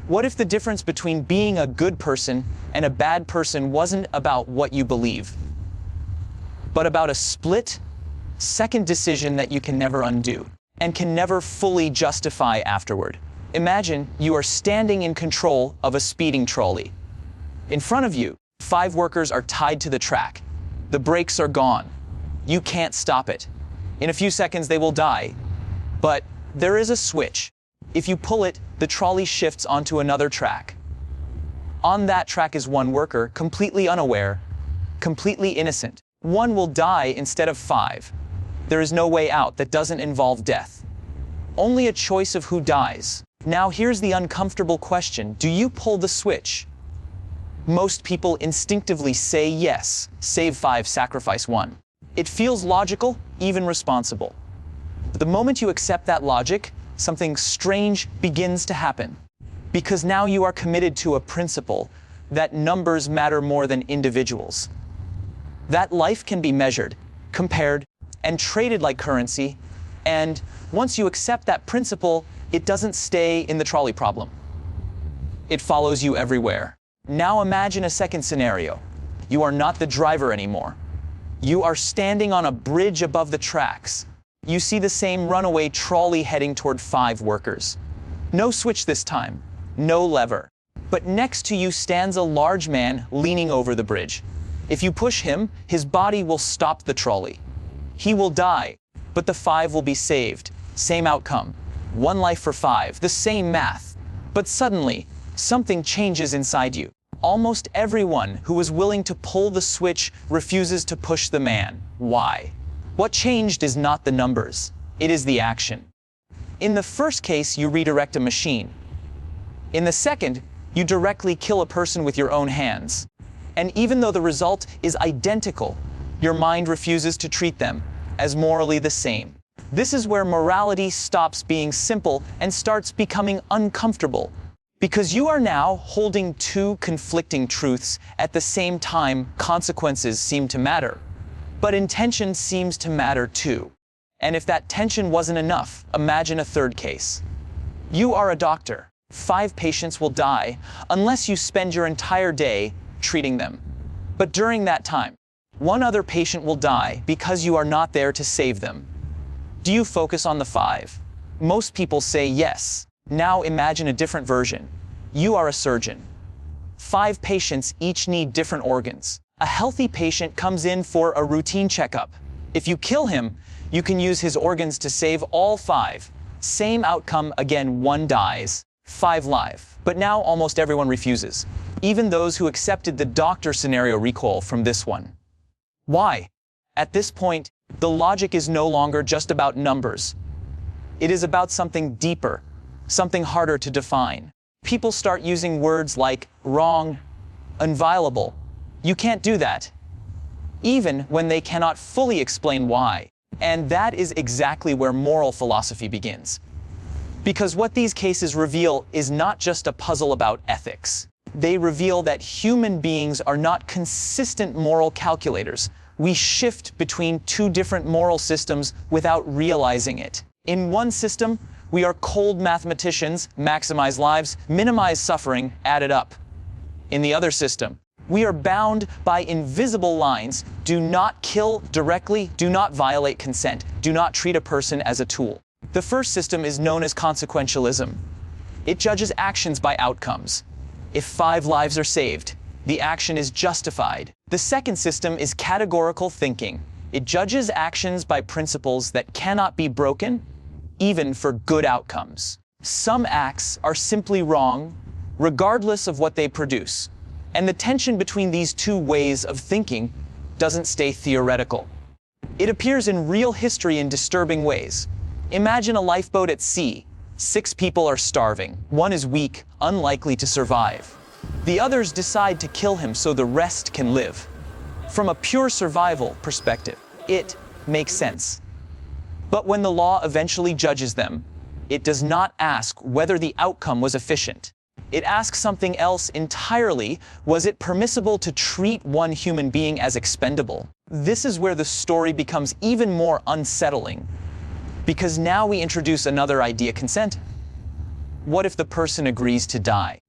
What if the difference between being a good person and a bad person wasn't about what you believe, but about a split second decision that you can never undo and can never fully justify afterward? Imagine you are standing in control of a speeding trolley. In front of you, 5 workers are tied to the track. The brakes are gone. You can't stop it. In a few seconds, they will die. But there is a switch. If you pull it, the trolley shifts onto another track. On that track is 1 worker, completely unaware, completely innocent. 1 will die instead of 5. There is no way out that doesn't involve death. Only a choice of who dies. Now here's the uncomfortable question. Do you pull the switch? Most people instinctively say yes. Save 5, sacrifice 1. It feels logical, even responsible. But the moment you accept that logic, something strange begins to happen. Because now you are committed to a principle that numbers matter more than individuals. That life can be measured, compared, and traded like currency, and once you accept that principle, it doesn't stay in the trolley problem. It follows you everywhere. Now imagine a second scenario. You are not the driver anymore. You are standing on a bridge above the tracks. You see the same runaway trolley heading toward 5 workers. No switch this time, no lever. But next to you stands a large man leaning over the bridge. If you push him, his body will stop the trolley. He will die, but the 5 will be saved. Same outcome. 1 life for 5, the same math. But suddenly, something changes inside you. Almost everyone who was willing to pull the switch refuses to push the man. Why? What changed is not the numbers, it is the action. In the first case, you redirect a machine. In the second, you directly kill a person with your own hands. And even though the result is identical, your mind refuses to treat them as morally the same. This is where morality stops being simple and starts becoming uncomfortable. Because you are now holding 2 conflicting truths at the same time. Consequences seem to matter, but intention seems to matter too. And if that tension wasn't enough, imagine a third case. You are a doctor. 5 patients will die unless you spend your entire day treating them. But during that time, 1 other patient will die because you are not there to save them. Do you focus on the 5? Most people say yes. Now imagine a different version. You are a surgeon. 5 patients each need different organs. A healthy patient comes in for a routine checkup. If you kill him, you can use his organs to save all 5. Same outcome again, 1 dies, 5 live. But now almost everyone refuses. Even those who accepted the doctor scenario recoil from this one. Why? At this point, the logic is no longer just about numbers. It is about something deeper, something harder to define. People start using words like wrong, inviolable. You can't do that, even when they cannot fully explain why. And that is exactly where moral philosophy begins. Because what these cases reveal is not just a puzzle about ethics. They reveal that human beings are not consistent moral calculators. We shift between 2 different moral systems without realizing it. In one system, we are cold mathematicians, maximize lives, minimize suffering, add it up. In the other system, we are bound by invisible lines. Do not kill directly, do not violate consent, do not treat a person as a tool. The first system is known as consequentialism. It judges actions by outcomes. If 5 lives are saved, the action is justified. The second system is categorical thinking. It judges actions by principles that cannot be broken, even for good outcomes. Some acts are simply wrong, regardless of what they produce. And the tension between these 2 ways of thinking doesn't stay theoretical. It appears in real history in disturbing ways. Imagine a lifeboat at sea. 6 people are starving. 1 is weak, unlikely to survive. The others decide to kill him so the rest can live. From a pure survival perspective, it makes sense. But when the law eventually judges them, it does not ask whether the outcome was efficient. It asks something else entirely. Was it permissible to treat 1 human being as expendable? This is where the story becomes even more unsettling, because now we introduce another idea: consent. What if the person agrees to die?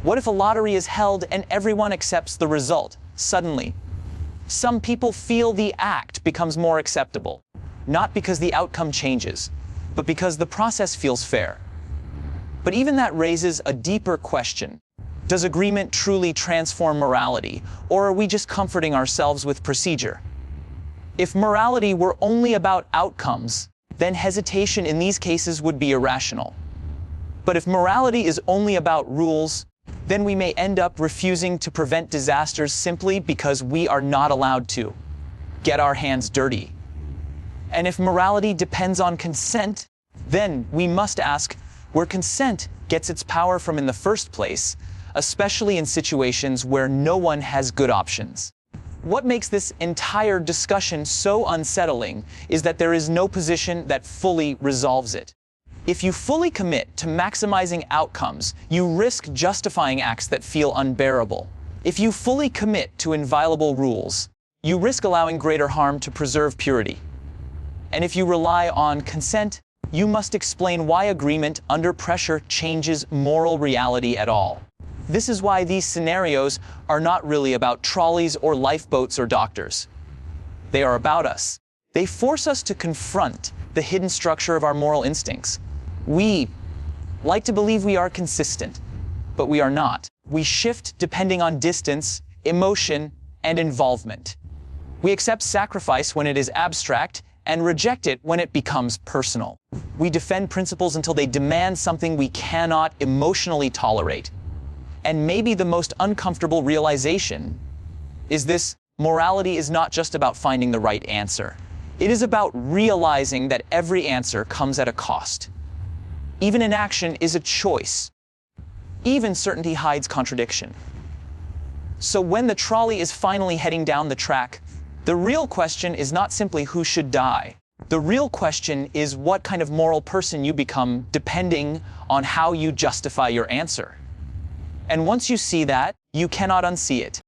What if a lottery is held and everyone accepts the result? Suddenly, some people feel the act becomes more acceptable, not because the outcome changes, but because the process feels fair. But even that raises a deeper question. Does agreement truly transform morality, or are we just comforting ourselves with procedure? If morality were only about outcomes, then hesitation in these cases would be irrational. But if morality is only about rules, then we may end up refusing to prevent disasters simply because we are not allowed to get our hands dirty. And if morality depends on consent, then we must ask where consent gets its power from in the first place, especially in situations where no one has good options. What makes this entire discussion so unsettling is that there is no position that fully resolves it. If you fully commit to maximizing outcomes, you risk justifying acts that feel unbearable. If you fully commit to inviolable rules, you risk allowing greater harm to preserve purity. And if you rely on consent, you must explain why agreement under pressure changes moral reality at all. This is why these scenarios are not really about trolleys or lifeboats or doctors. They are about us. They force us to confront the hidden structure of our moral instincts. We like to believe we are consistent, but we are not. We shift depending on distance, emotion, and involvement. We accept sacrifice when it is abstract and reject it when it becomes personal. We defend principles until they demand something we cannot emotionally tolerate. And maybe the most uncomfortable realization is this: morality is not just about finding the right answer. It is about realizing that every answer comes at a cost. Even inaction is a choice. Even certainty hides contradiction. So when the trolley is finally heading down the track, the real question is not simply who should die. The real question is what kind of moral person you become depending on how you justify your answer. And once you see that, you cannot unsee it.